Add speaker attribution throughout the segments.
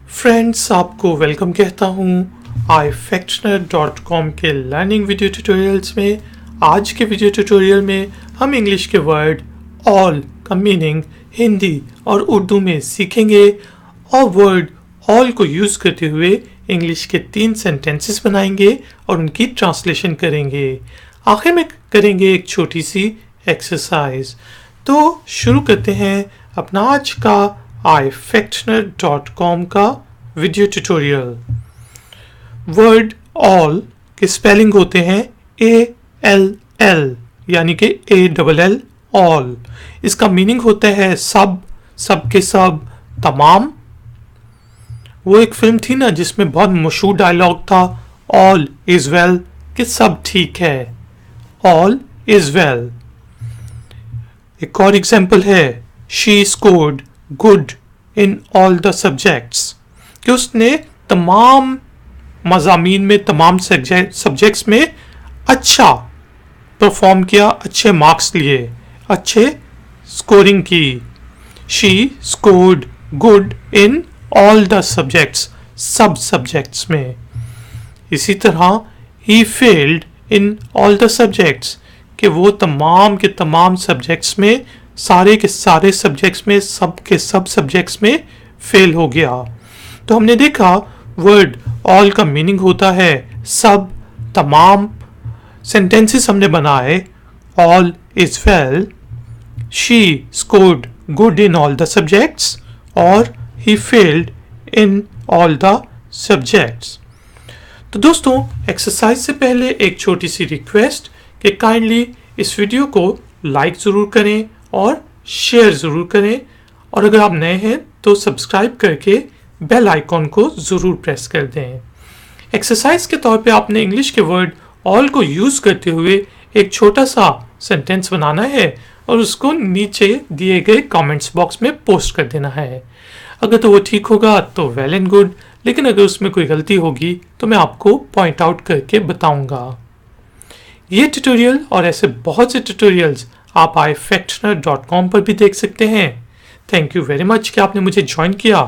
Speaker 1: Friends, आपको welcome कहता हूँ ifactner.com के लर्निंग वीडियो ट्यूटोरियल्स में। आज के वीडियो ट्यूटोरियल में हम इंग्लिश के वर्ड ऑल का मीनिंग हिंदी और उर्दू में सीखेंगे और वर्ड ऑल को यूज़ करते हुए इंग्लिश के 3 सेंटेंसेस बनाएंगे और उनकी ट्रांसलेशन करेंगे। आखिर में करेंगे एक छोटी सी एक्सरसाइज। तो शुरू करते हैं अपना आज का ifactner.com का वीडियो ट्यूटोरियल। वर्ड ऑल के स्पेलिंग होते हैं ALL यानी कि ALL ऑल। इसका मीनिंग होता है सब, सब के सब, तमाम। वो एक फिल्म थी ना जिसमें बहुत मशहूर डायलॉग था ऑल इज वेल, कि सब ठीक है, ऑल इज वेल। एक और एग्जाम्पल है she scored good in all the subjects, कि उसने तमाम मज़ामीन में, तमाम सब्जेक्ट्स में अच्छा परफॉर्म किया, अच्छे मार्क्स लिए, अच्छे स्कोरिंग की। She scored good in all the subjects, सब सब्जेक्ट्स में। इसी तरह he failed in all the subjects, कि वो तमाम के तमाम सब्जेक्ट्स में, सारे के सारे सब्जेक्ट्स में, सब के सब सब्जेक्ट्स में फेल हो गया। तो हमने देखा वर्ड ऑल का मीनिंग होता है सब, तमाम। सेंटेंसेस हमने बनाए all is well, she scored good in all the subjects और he failed in all the subjects. तो दोस्तों, एक्सरसाइज से पहले एक छोटी सी रिक्वेस्ट कि काइंडली इस वीडियो को लाइक ज़रूर करें और शेयर ज़रूर करें, और अगर आप नए हैं तो सब्सक्राइब करके बेल आइकॉन को ज़रूर प्रेस कर दें। एक्सरसाइज के तौर पे आपने इंग्लिश के वर्ड ऑल को यूज़ करते हुए एक छोटा सा सेंटेंस बनाना है और उसको नीचे दिए गए कमेंट्स बॉक्स में पोस्ट कर देना है। अगर तो वो ठीक होगा तो वेल एंड गुड, लेकिन अगर उसमें कोई गलती होगी तो मैं आपको पॉइंट आउट करके बताऊंगा। ये ट्यूटोरियल और ऐसे बहुत से ट्यूटोरियल्स आप ifactner.com पर भी देख सकते हैं। थैंक यू वेरी मच कि आपने मुझे ज्वाइन किया।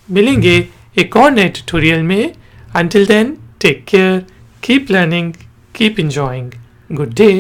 Speaker 1: मिलेंगे एक और नए ट्यूटोरियल में। Until then, take care, keep learning, keep enjoying. Good day.